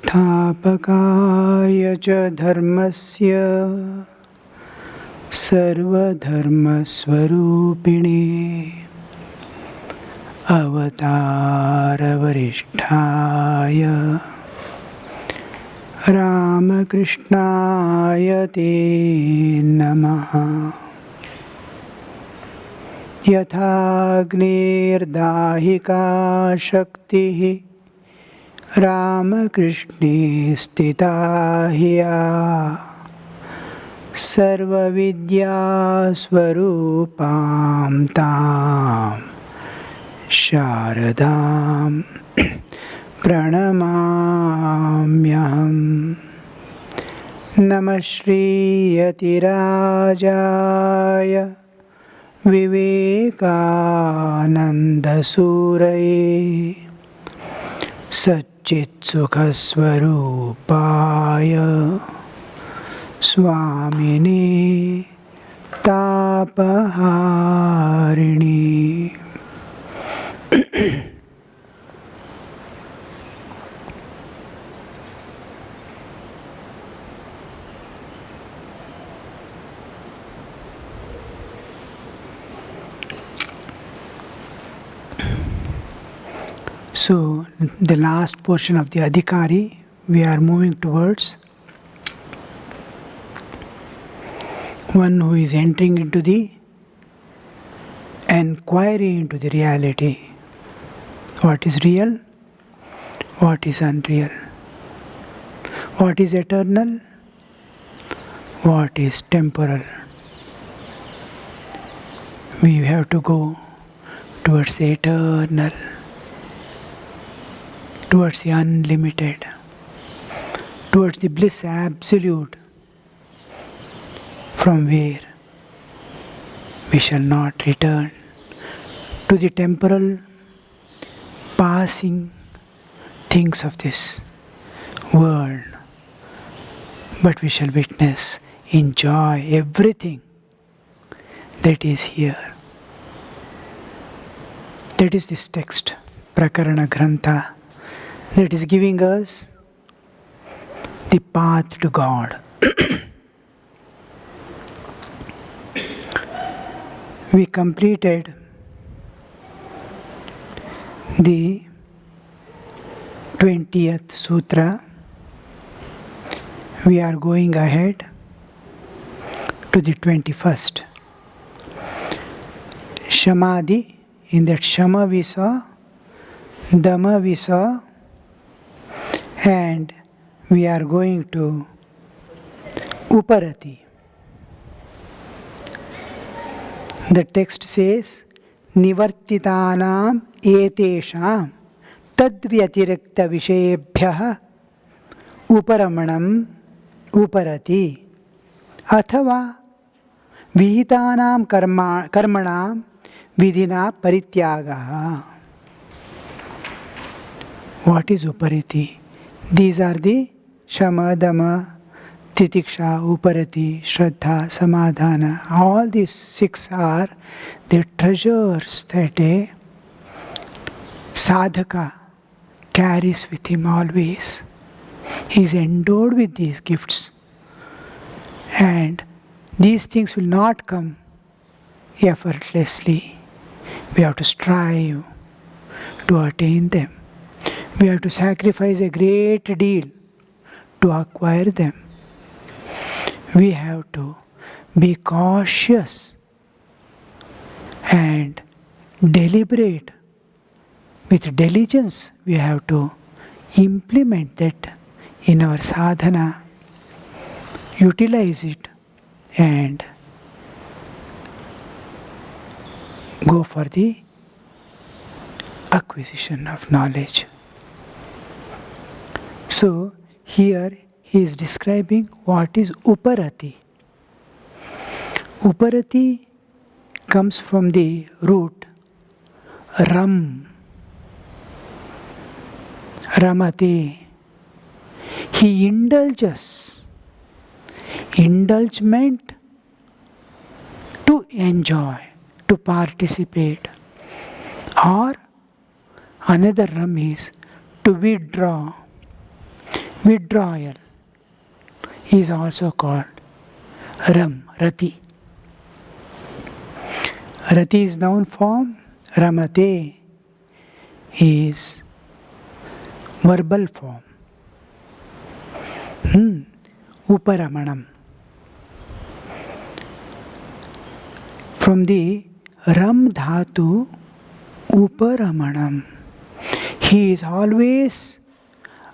स्थापकाय च धर्मस्य सर्वधर्मस्वरूपिणे अवतारवरिष्ठाय रामकृष्णाय ते नमः। यथाग्निर्दाहिका शक्तिः रामकृष्णे स्थिता ह्या सर्वविद्यास्वरूपां तां शारदां प्रणमाम्यहम्। नमः श्रीयतिराजाय विवेकानन्दसूरये सच्चित्सुखस्वरूपाय स्वामिने तापहारिणे। So, the last portion of the Adhikari, we are moving towards one who is entering into the inquiry into the reality. What is real? What is unreal? What is eternal? What is temporal? We have to go towards the eternal, towards the unlimited, towards the bliss absolute, from where we shall not return to the temporal, passing things of this world, but we shall witness, enjoy everything that is here. That is this text, Prakarana Grantha, that is giving us the path to God. We completed the 20th Sutra. We are going ahead to the 21st. Shamadhi, in that Shama we saw, Dhamma we saw, and we are going to Uparati. The text says, Nivartitanam etesham tadvyatirikta vishayebhyah uparamanam uparati athava vihitanam karmanam vidhina parityagaha. What is Uparati? These are the Shama, Dhamma, Titiksha, Uparati, Shraddha, Samadhana. All these 6 are the treasures that a sadhaka carries with him always. He is endowed with these gifts. And these things will not come effortlessly. We have to strive to attain them. We have to sacrifice a great deal to acquire them. We have to be cautious and deliberate. With diligence, we have to implement that in our sadhana, utilize it, and go for the acquisition of knowledge. So, here he is describing what is Uparati. Uparati comes from the root Ram. Ramate. He indulges. Indulgement to enjoy, to participate. Or another Ram is to withdraw. Withdrawal is also called rati. Rati is noun form, ramate is verbal form. Uparamanam. From the ram dhatu, uparamanam. He is always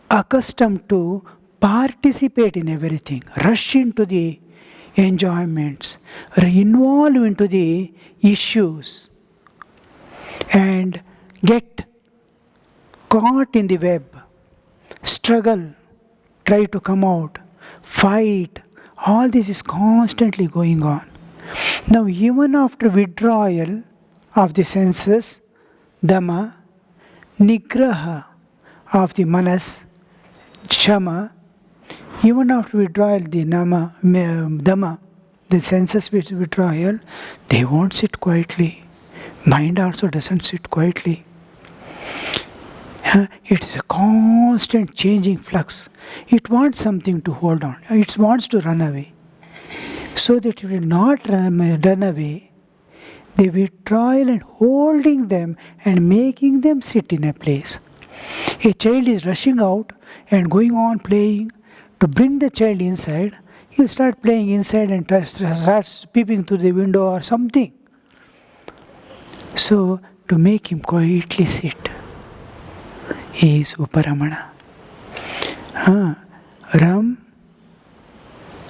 accustomed to participate in everything, rush into the enjoyments, involve into the issues, and get caught in the web, struggle, try to come out, fight. All this is constantly going on. Now, even after withdrawal of the senses, dhamma, nigraha of the manas, shama, even after withdrawal, the dhamma, the senses withdrawal, they won't sit quietly. Mind also doesn't sit quietly. It is a constant changing flux. It wants something to hold on. It wants to run away. So that it will not run away, the withdrawal and holding them and making them sit in a place. A child is rushing out and going on playing. To bring the child inside, he'll start playing inside and starts peeping through the window or something. So, to make him quietly sit is uparamana.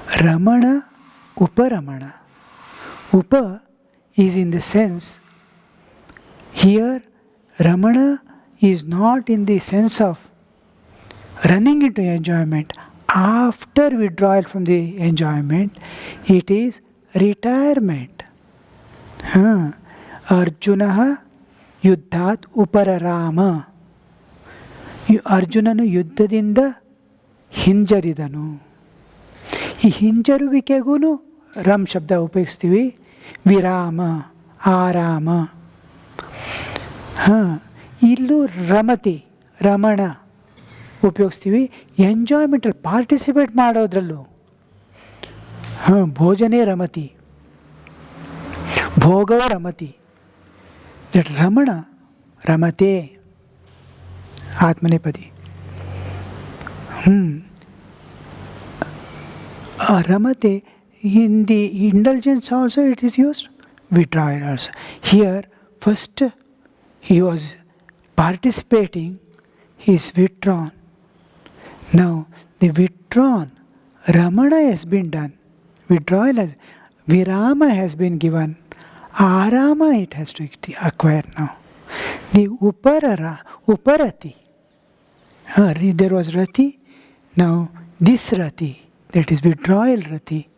Ramana, uparamana. Upa is in the sense, here Ramana is not in the sense of running into enjoyment. After withdrawal from the enjoyment, it is retirement. Arjunaha yuddhat upararama. Arjunanu ಯುದ್ಧದಿಂದ ಹಿಂಜರಿದನು. ಈ ಹಿಂಜರುವಿಕೆಗೂ rum ಶಬ್ದ ಉಪಯೋಗಿಸ್ತೀವಿ. ವಿರಾಮ, ಆರಾಮ. ಇಲ್ಲೂ ರಮತಿ, ರಮಣ ಉಪಯೋಗಿಸ್ತೀವಿ. ಎಂಜಾಯ್ಮೆಂಟಲ್ಲಿ ಪಾರ್ಟಿಸಿಪೇಟ್ ಮಾಡೋದ್ರಲ್ಲೂ. ಭೋಜನೇ ರಮತಿ, ಭೋಗವ ರಮತಿ. ದಟ್ ರಮಣ, ರಮತೆ, ಆತ್ಮನೇಪದಿ. Ramate, in the indulgence also it is used, withdrawal also. Here, first he was participating, he is withdrawn. Now, the withdrawn, Ramana has been done. Withdrawal has, Virama has been given. Arama it has to acquire now. The Uparati. There was Rati, now this Rati, that is withdrawal Rati,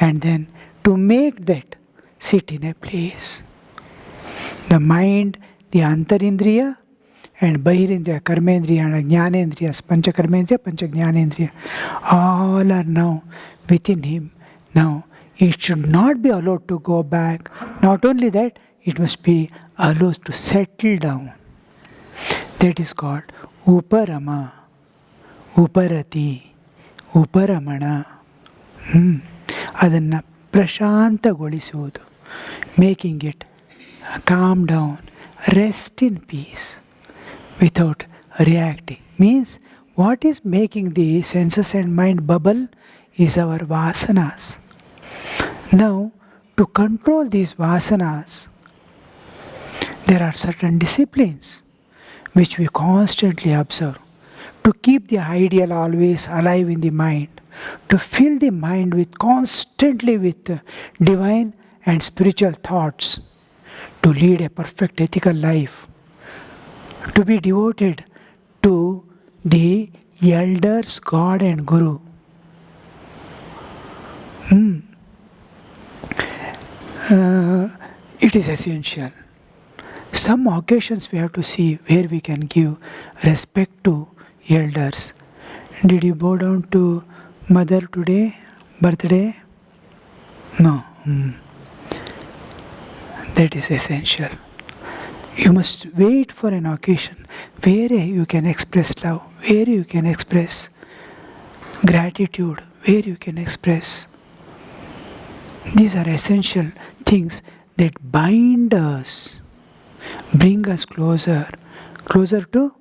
and then to make that sit in a place. The mind, the Antarindriya, and Bahirindriya, Karmendriya, and Jnanendriya, Pancha Karmendriya, Pancha Jnanendriya, all are now within him. Now, it should not be allowed to go back. Not only that, it must be allowed to settle down. That is called Uparama, Uparati, Uparamana. ಅದನ್ನು ಪ್ರಶಾಂತಗೊಳಿಸುವುದು, making it calm down, rest in peace without reacting. Means what is making the senses and mind bubble is our vasanas. Now, to control these vasanas, there are certain disciplines which we constantly observe to keep the ideal always alive in the mind, to fill the mind with constantly with divine and spiritual thoughts, to lead a perfect ethical life, to be devoted to the elders, God and Guru. It is essential. Some occasions we have to see where we can give respect to elders. Did you bow down to mother today, birthday? No. That is essential. You must wait for an occasion where you can express love, where you can express gratitude where you can express. These are essential things that bind us, bring us closer to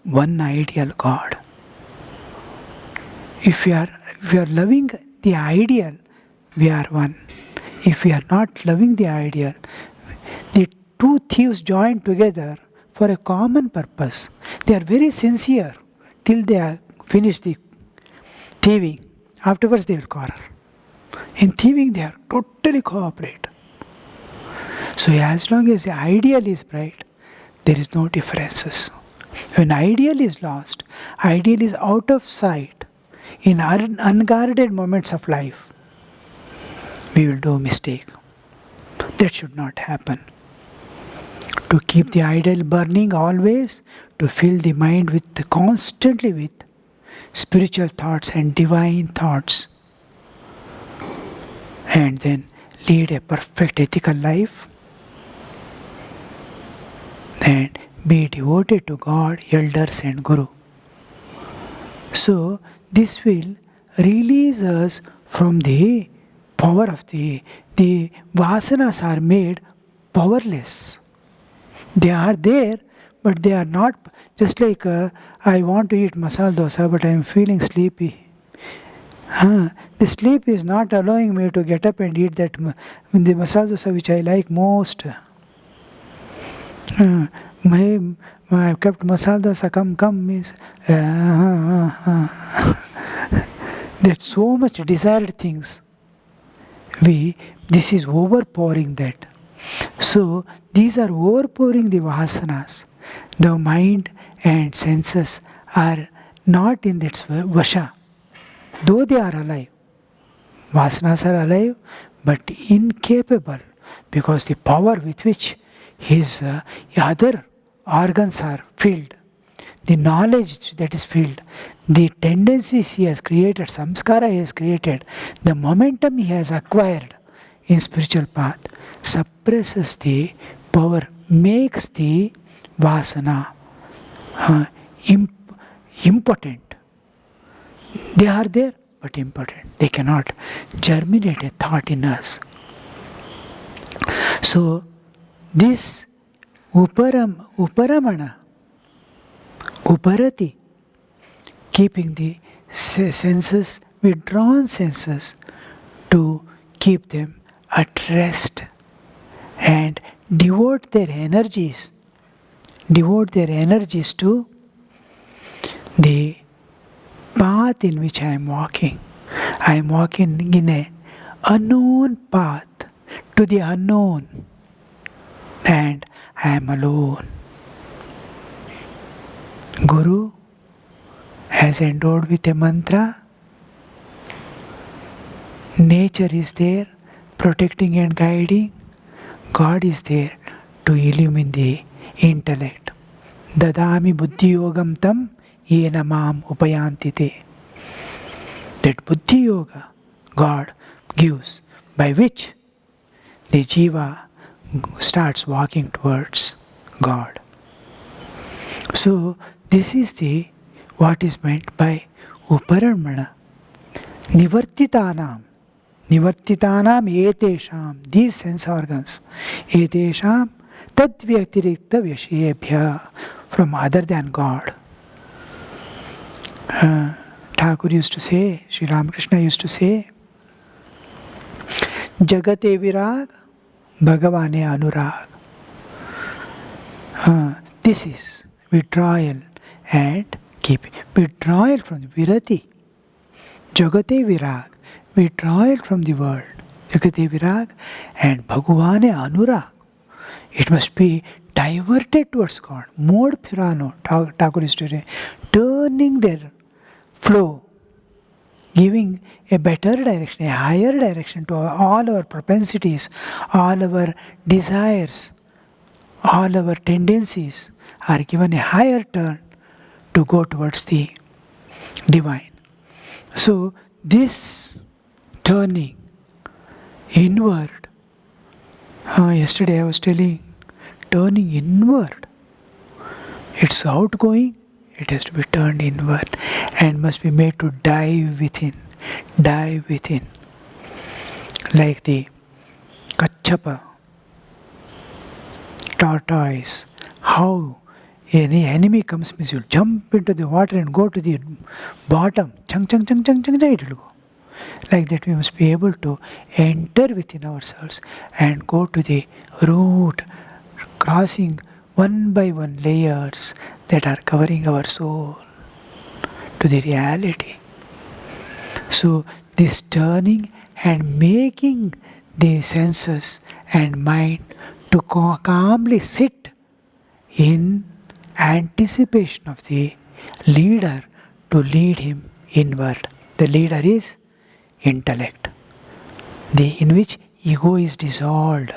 one ideal God. If we are loving the ideal, we are one. If we are not loving the ideal, the two thieves join together for a common purpose. They are very sincere till they are finished the thieving. Afterwards they will quarrel. In thieving they are totally cooperate. So as long as the ideal is bright, there is no differences. When ideal is lost, ideal is out of sight, in unguarded moments of life, we will do mistake. That should not happen. To keep the ideal burning always, to fill the mind constantly with spiritual thoughts and divine thoughts, and then lead a perfect ethical life, and be devoted to God, elders and Guru. So this will release us from the power of the vasanas are made powerless. They are there, but they are not, just like I want to eat masala dosa, but I am feeling sleepy. The sleep is not allowing me to get up and eat the masala dosa which I like most. I've kept masala dosa, come means that so much desired things. This is overpouring that. So these are overpouring the vasanas. The mind and senses are not in its vasha, though they are alive. Vasanas are alive, but incapable, because the power with which his other organs are filled, the knowledge that is filled, the tendencies he has created, samskara he has created, the momentum he has acquired in spiritual path, suppresses the power, makes the vasana impotent. They are there, but impotent. They cannot germinate a thought in us. So this uparamana, uparati, keeping the senses, withdrawn senses, to keep them at rest and devote their energies to the path in which I am walking. I am walking in an unknown path to the unknown, and I am alone. Guru has endowed with a mantra. Nature is there, protecting and guiding. God is there to illumine the intellect. Dadami buddhi yogam tam yena mam upayantite. That buddhi yoga God gives, by which the jiva starts walking towards God. So this is what is meant by uparamana. Nivartitanam etesham, these sense organs, etesham tadvyatirikta vyashebhya, from other than God. Thakur used to say, Sri Ramakrishna used to say, Jagate virag, Bhagavane anurag. This is withdrawal and keeping. Withdrawal from the virati. Jagate virag, withdrawal from the world. Jagate virag, and Bhagavane anurag. It must be diverted towards God. Mod phirano, Thakur used to say, turning their flow, giving a better direction, a higher direction to all our propensities, all our desires, all our tendencies are given a higher turn to go towards the divine. So this turning inward, yesterday I was telling, turning inward, it's outgoing it has to be turned inward and must be made to dive within, like the Kachapa, tortoise. How any enemy comes, means you'll jump into the water and go to the bottom. Chung, chung, chung, chung, chung, it will go. Like that, we must be able to enter within ourselves and go to the root, crossing one by one layers that are covering our soul to the reality. So, this turning and making the senses and mind to calmly sit in anticipation of the leader to lead him inward. The leader is intellect, in which ego is dissolved.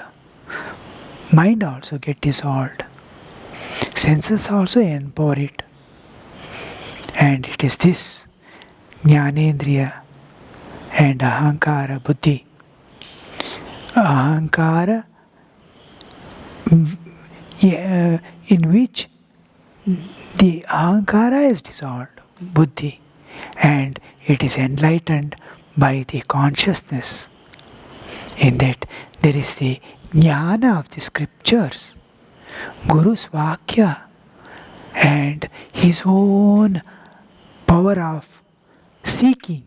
Mind also get dissolved. Senses also empower it. And it is this Jnanendriya and Ahankara Buddhi. Ahankara, in which the Ahankara is dissolved, Buddhi, and it is enlightened by the consciousness. In that there is the jnana of the scriptures, Guru's Vakya, and his own power of seeking,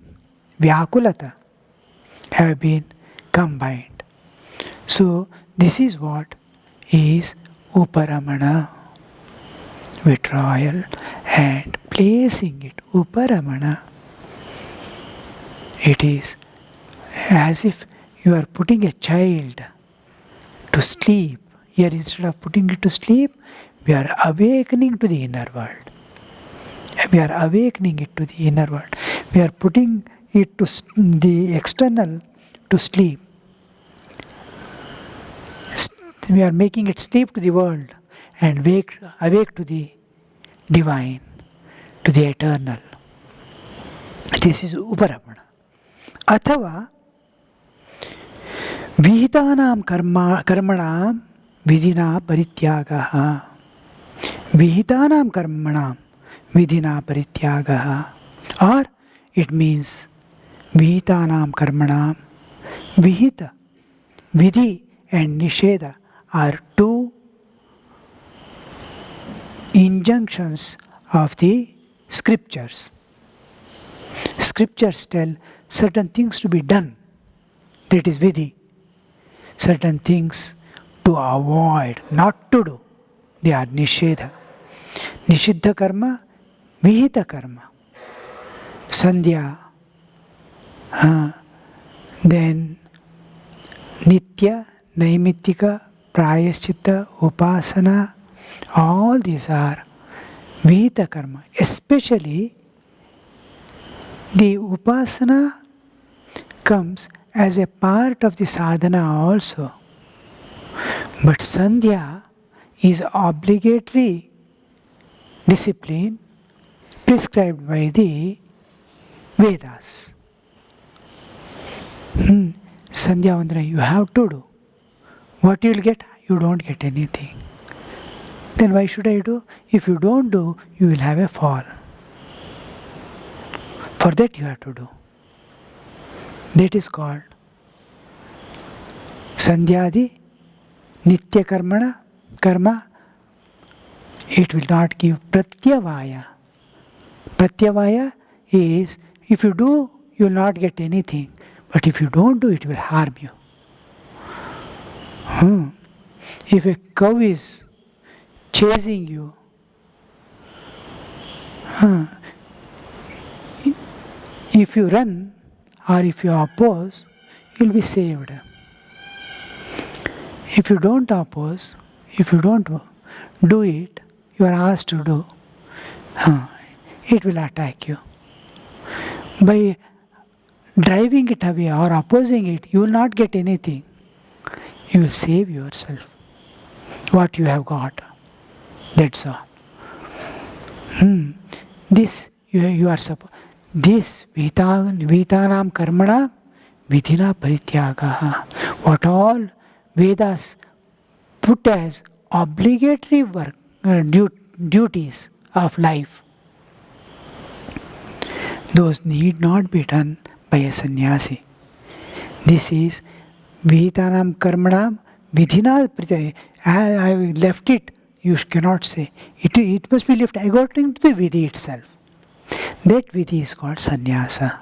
Vyakulata, have been combined. So, this is what is Uparamana, withdrawal and placing it, Uparamana. It is as if you are putting a child to sleep. Here, instead of putting it to sleep, we are awakening to the inner world. We are awakening it to the inner world. We are putting it to the external to sleep. We are making it sleep to the world and awake to the divine, to the eternal. This is Uparamana. Athava vihitanam karmanam vidhina parityagaha. Vihitanam karmanam vidhina parityagaha. Or it means vihitanam karmanam. Vihita, vidhi and nisheda are two injunctions of the scriptures. Scriptures tell certain things to be done, that is vidhi. Certain things to avoid, not to do, they are nishedha. Nishiddha karma, vihita karma. Sandhya, then nitya, naimittika, prayaschitta, upasana, all these are vihita karma. Especially the upasana comes as a part of the sadhana also. But sandhya is obligatory discipline prescribed by the Vedas. Sandhya Vandana you have to do. What you will get? You don't get anything. Then why should I do? If you don't do, you will have a fall. For that you have to do. That is called Sandhyadi Nitya Karma. It will not give Pratyavaya. Pratyavaya is, if you do, you will not get anything. But if you don't do, it will harm you. If a cow is chasing you, if you run or if you oppose, you will be saved. If you don't oppose, if you don't do it, you are asked to do, it will attack you. By driving it away or opposing it, you will not get anything. You will save yourself. What you have got. That's all. This you are supposed. This vihitanam karmana vidhina parityagaha. What all Vedas put as obligatory work, duties of life, Those need not be done by a sannyasi. This is Vihitanam karmanam vidhina pritya. I left it. You cannot say. It must be left according to the vidhi itself. That vidhi is called sannyasa,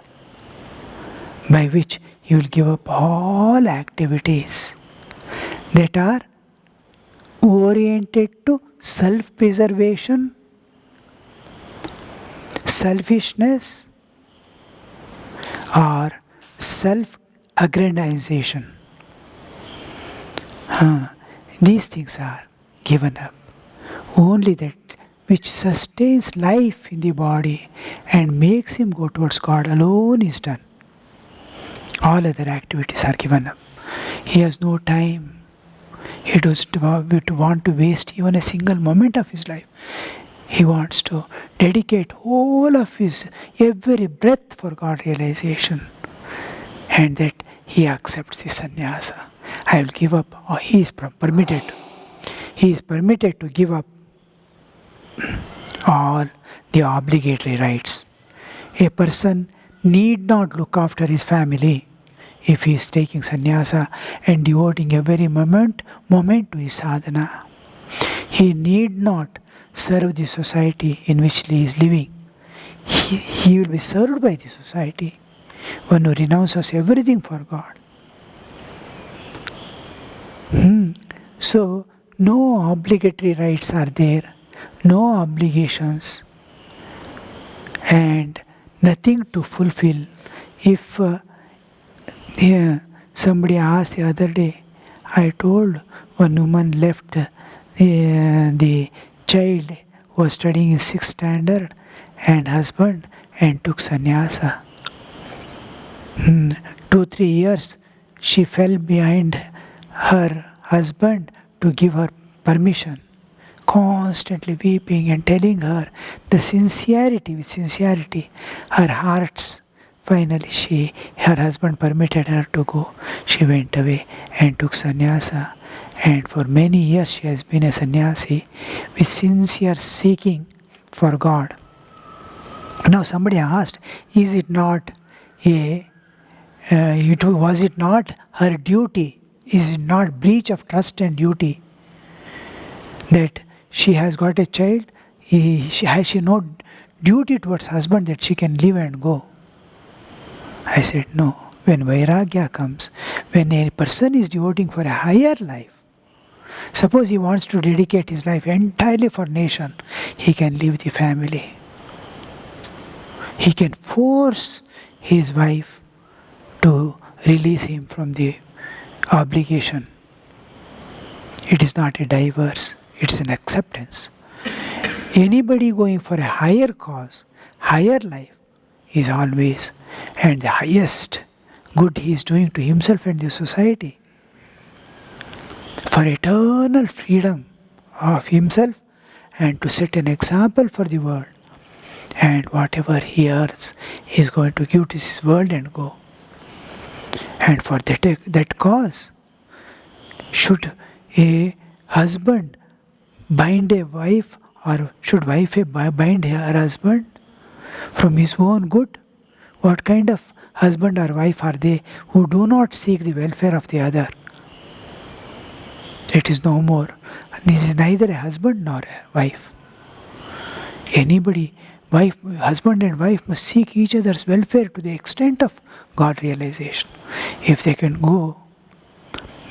by which you will give up all activities that are oriented to self-preservation, selfishness, or self-aggrandization. These things are given up. Only that which sustains life in the body and makes him go towards God alone is done. All other activities are given up. He has no time. He doesn't want to waste even a single moment of his life. He wants to dedicate whole of his every breath for God realization. And that he accepts the sannyasa. I will give up, or he is permitted. He is permitted to give up all the obligatory rights. A person need not look after his family if he is taking sannyasa and devoting every moment to his sadhana. He need not serve the society in which he is living. He will be served by the society. One who renounces everything for God. So, no obligatory rights are there, no obligations, and nothing to fulfill. If somebody asked the other day, I told one woman left the child was studying in 6th standard and husband and took sannyasa. 2-3 years she fell behind her husband to give her permission, constantly weeping and telling her with sincerity, her hearts. Finally her husband permitted her to go. She went away and took sannyasa, and for many years she has been a sannyasi with sincere seeking for God. Now somebody asked, was it not her duty? Is it not breach of trust and duty that she has got a child? Has she no duty towards husband that she can leave and go? I said no. When vairagya comes, when a person is devoting for a higher life, suppose he wants to dedicate his life entirely for nation, he can leave the family. He can force his wife to release him from the obligation. It is not a divorce, it is an acceptance. Anybody going for a higher cause, higher life, is always, and the highest good he is doing to himself and the society. For eternal freedom of himself and to set an example for the world. And whatever he earns, he is going to give to this world and go. And for that cause, should a husband bind a wife, or should wife bind her husband from his own good? What kind of husband or wife are they who do not seek the welfare of the other? It is no more. This is neither a husband nor a wife. Husband and wife must seek each other's welfare to the extent of God realization. If they can go,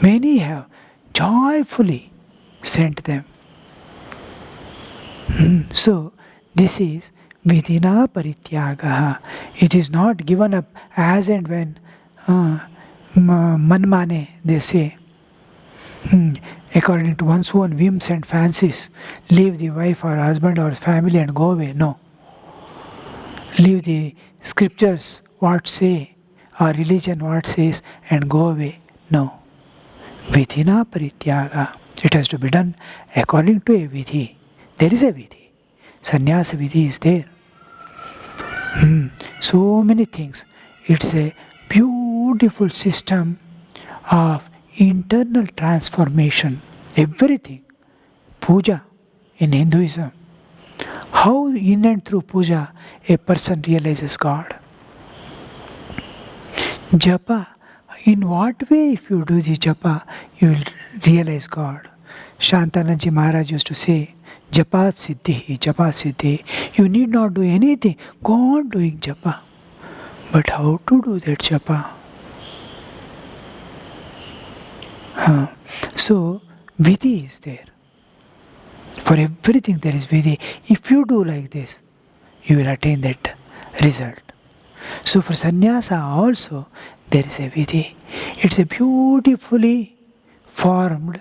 many have joyfully sent them. So, this is vidhina parityagaha. It is not given up as and when manmane, they say, according to one's own whims and fancies, leave the wife or husband or family and go away. No. Leave the scriptures what say, or religion what says, and go away. No. Vidhina parityaga. It has to be done according to a vidhi. There is a vidhi. Sannyasa vidhi is there. So many things. It's a beautiful system of internal transformation. Everything. Puja in Hinduism. How in and through puja a person realizes God? Japa, in what way if you do the japa, you will realize God? Shantananji Maharaj used to say, Japat Siddhi, Japat Siddhi. You need not do anything, go on doing japa. But how to do that japa? So, vidhi is there. For everything there is vidhi. If you do like this, you will attain that result. So for sannyasa also there is a vidhi. It's a beautifully formed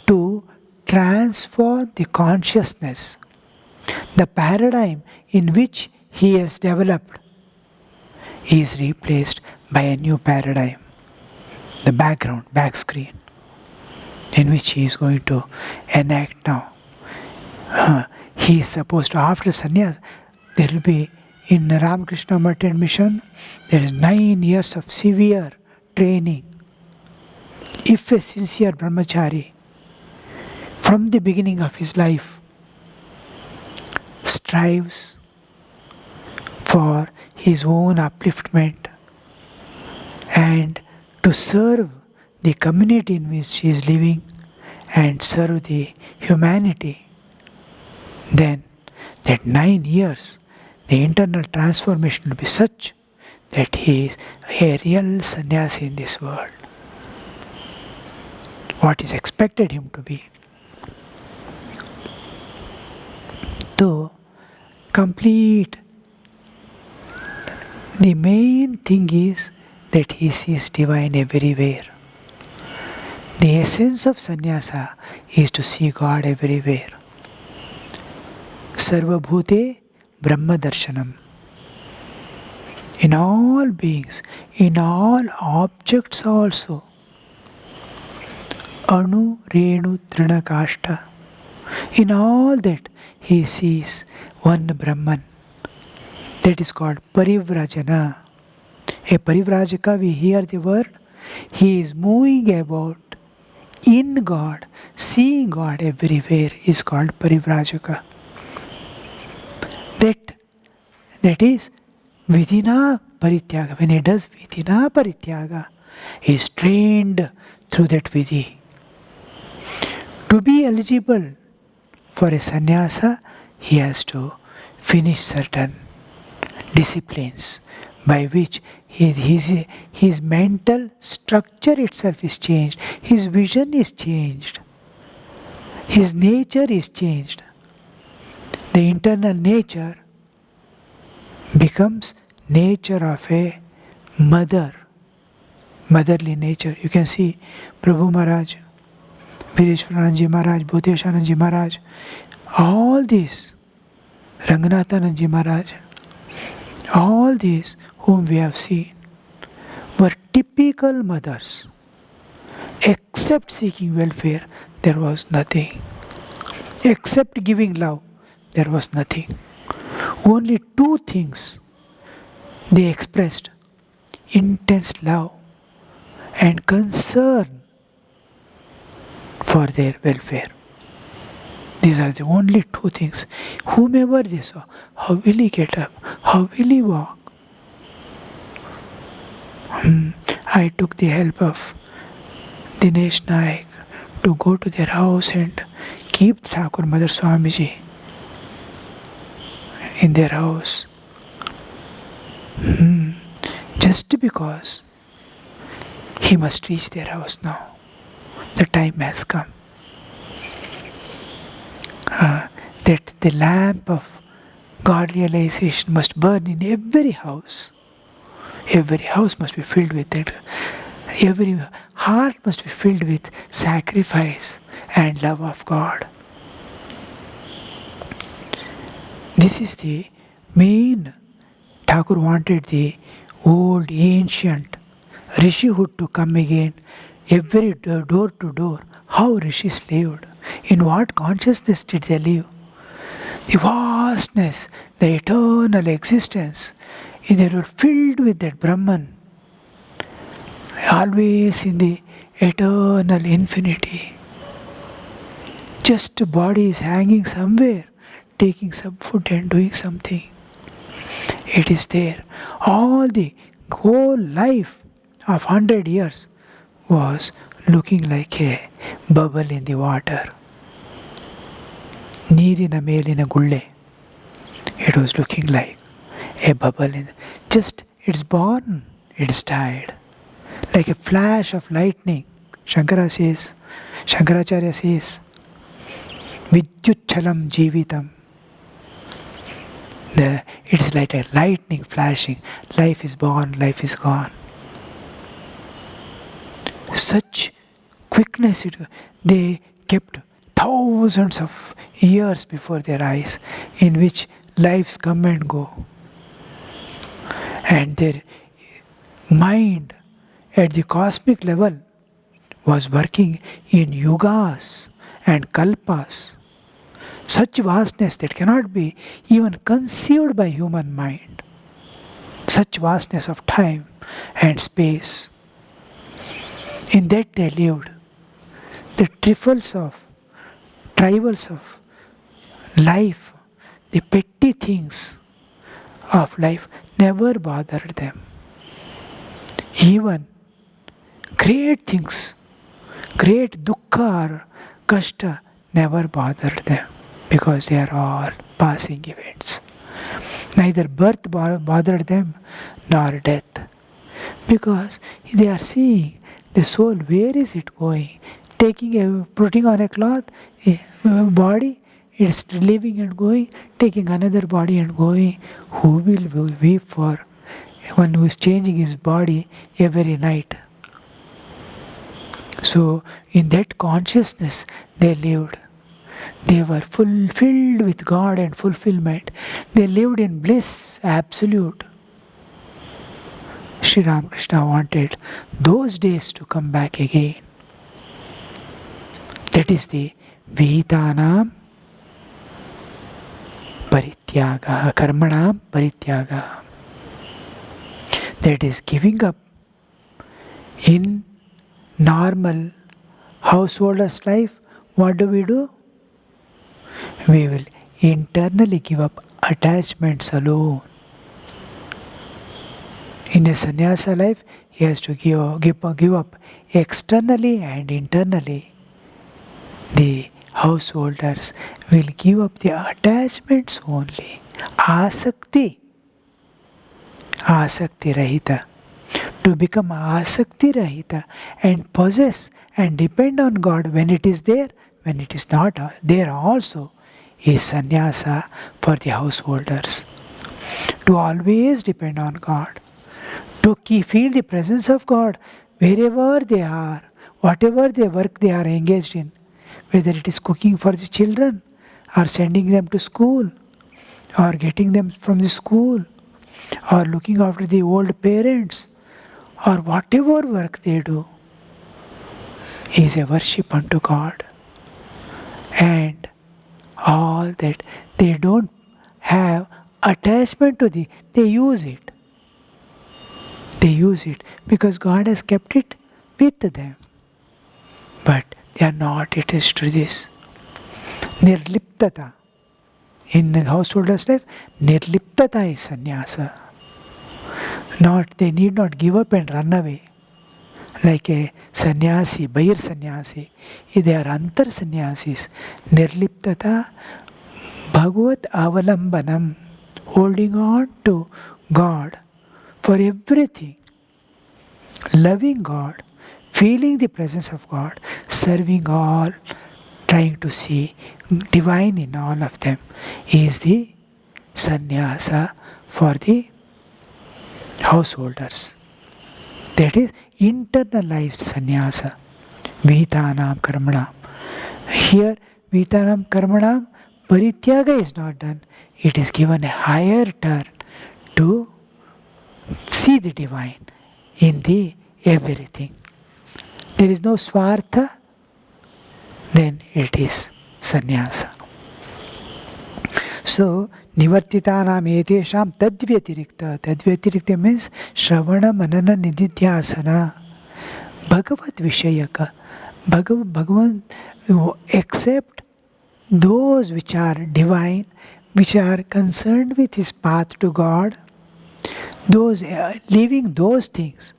to transform the consciousness. The paradigm in which he has developed is replaced by a new paradigm. The background, back screen, in which he is going to enact now. He is supposed to, after sannyas, there will be in Ramakrishna Math and Mission, there is 9 years of severe training. If a sincere brahmachari, from the beginning of his life, strives for his own upliftment and to serve the community in which he is living and serve the humanity, then that 9 years, the internal transformation will be such that he is a real sannyasi in this world. What is expected him to be. To complete, the main thing is that he sees divine everywhere. The essence of sannyasa is to see God everywhere. Sarva bhute Brahma darshanam. In all beings, in all objects also. Anu, Renu, Trina, Kashta. In all that he sees one Brahman. That is called Parivrajana. A Parivrajaka, we hear the word, he is moving about in God, seeing God everywhere, is called Parivrajaka. That is Vidhina Parityaga. When he does Vidhina Parityaga, he is trained through that Vidhi. To be eligible for a sannyasa, he has to finish certain disciplines by which his mental structure itself is changed, his vision is changed, his nature is changed. The internal nature becomes nature of a motherly nature. You can see Prabhu Maharaj, Vireshwarananji Maharaj, Bhuteshananji Maharaj, all these, Ranganathananji Maharaj, all these whom we have seen were typical mothers. Except seeking welfare, there was nothing. Except giving love, there was nothing. Only 2 things they expressed: intense love and concern for their welfare. These are the only 2 things. Whomever they saw, how will he get up? How will he walk? I took the help of Dinesh Naik to go to their house and keep Thakur Mother Swamiji in their house. Just because he must reach their house now. The time has come. That the lamp of God realization must burn in every house. Every house must be filled with it. Every heart must be filled with sacrifice and love of God. This is the main. Thakur wanted the old ancient Rishihood to come again, every door to door. How Rishis lived, in what consciousness did they live? The vastness, the eternal existence, they were filled with that Brahman, always in the eternal infinity. Just body is hanging somewhere, taking some food and doing something. It is there. All the whole life of 100 years was looking like a bubble in the water. ನೀರಿನ ಮೇಲಿನ ಗುಳ್ಳೆ. It was looking like a bubble in just it's born, it's died. Like a flash of lightning. Shankaracharya says, Vidyuchalam Jivitam. It's like a lightning flashing. Life is born, life is gone. Such quickness, they kept thousands of years before their eyes in which lives come and go. And their mind at the cosmic level was working in yugas and kalpas. Such vastness that cannot be even conceived by human mind. Such vastness of time and space. In that they lived. The trifles of life, the petty things of life never bothered them. Even great things, great dukkha or kashta never bothered them because they are all passing events. Neither birth bothered them nor death because they are seeing the soul, where is it going? Putting on a cloth, a body, it's living and going, taking another body and going. Who will weep for one who is changing his body every night? So, in that consciousness they lived. They were filled with God and fulfillment. They lived in bliss, absolute. Sri Ramakrishna wanted those days to come back again. That is the Vedānam parityaga, karmanam parityaga. That is giving up. In normal householder's life, what do? We will internally give up attachments alone. In a sannyasa life, he has to give up externally and internally. The householders will give up the attachments only. Asakti rahita. To become asakti rahita and possess and depend on God when it is there, when it is not there also, is sannyasa for the householders. To always depend on God. To feel the presence of God wherever they are, whatever their work they are engaged in. Whether it is cooking for the children, or sending them to school, or getting them from the school, or looking after the old parents, or whatever work they do, is a worship unto God. And all that, they don't have attachment to they use it. They use it because God has kept it with them. But they are not attached to this. Nirliptata. In the householder's life, nirliptata is sannyasa. They need not give up and run away. Like a sannyasi, Bair sannyasi. They are antar sannyasis. Nirliptata, bhagavat avalambanam. Holding on to God for everything. Loving God. Feeling the presence of God, serving all, trying to see divine in all of them, is the sannyasa for the householders. That is internalized sannyasa. Vedānam karmanam. Here, Vedānam karmanam parityaga is not done. It is given a higher turn to see the divine in the everything. There is no swartha, then it is sannyasa. So, nivartitanam etesham tadvyatirikta. Tadvyatirikta means shravana manana nididhyasana. Bhagavat vishayaka. Bhagavan, except those which are divine, which are concerned with his path to God, those leaving those things,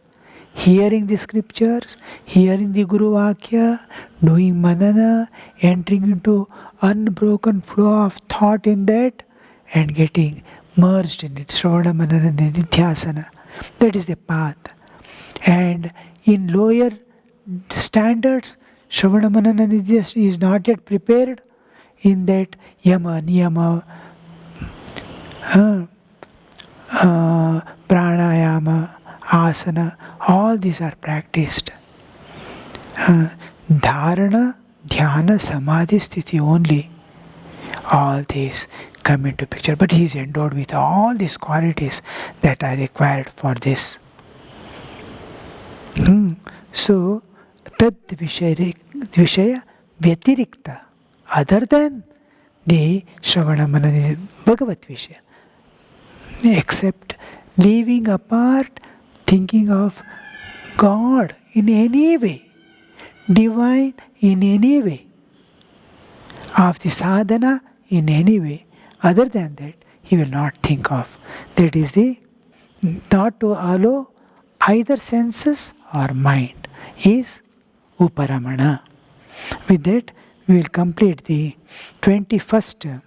hearing the scriptures, hearing the Guru Vakya, doing manana, entering into unbroken flow of thought in that, and getting merged in it, Shravana Manana Nidhyasana. That is the path. And in lower standards, Shravana Manana Nidhyasana is not yet prepared. In that Yama, Niyama, Pranayama, Asana, all these are practiced. Dharana, Dhyana, Samadhi Sthiti only. All these come into picture. But he is endowed with all these qualities that are required for this. So, Tad Vishaya Vyatirikta, other than the Shravana Manana Bhagavat Vishaya, except leaving apart thinking of God in any way, divine in any way, of the sadhana in any way, other than that, he will not think of. That is the not to allow either senses or mind is Uparamana. With that, we will complete the 21st